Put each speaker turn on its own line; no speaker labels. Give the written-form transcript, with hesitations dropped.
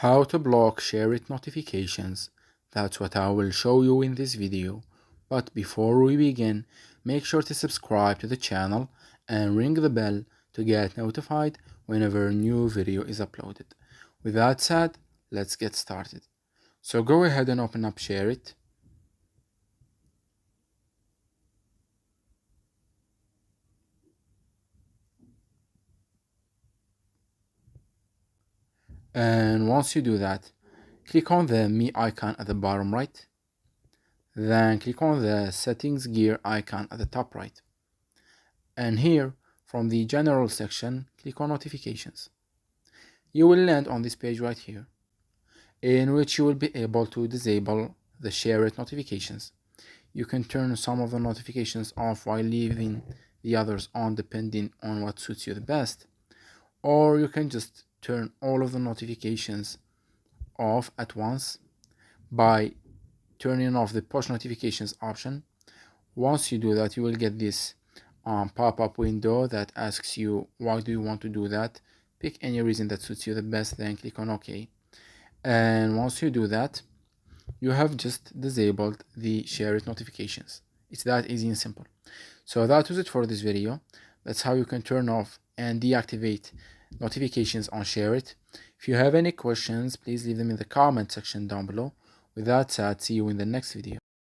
How to block SHAREit notifications. That's what I will show you in this video. But before we begin, make sure to subscribe to the channel and ring the bell to get notified whenever a new video is uploaded. With that said, let's get started. So go ahead and open up SHAREit. And once you do that, click on the Me icon at the bottom right. Then click on the Settings gear icon at the top right. And here, from the General section, click on Notifications. You will land on this page right here, in which you will be able to disable the SHAREit notifications. You can turn some of the notifications off while leaving the others on depending on what suits you the best. Or you can just turn all of the notifications off at once by turning off the push notifications option. Once you do that, you will get this pop-up window that asks you why do you want to do that. Pick any reason that suits you the best, then click on OK. And once you do that, you have just disabled the SHAREit notifications. It's that easy and simple. So that was it for this video. That's how you can turn off and deactivate notifications on SHAREit. If you have any questions, please leave them in the comment section down below. With that said, see you in the next video.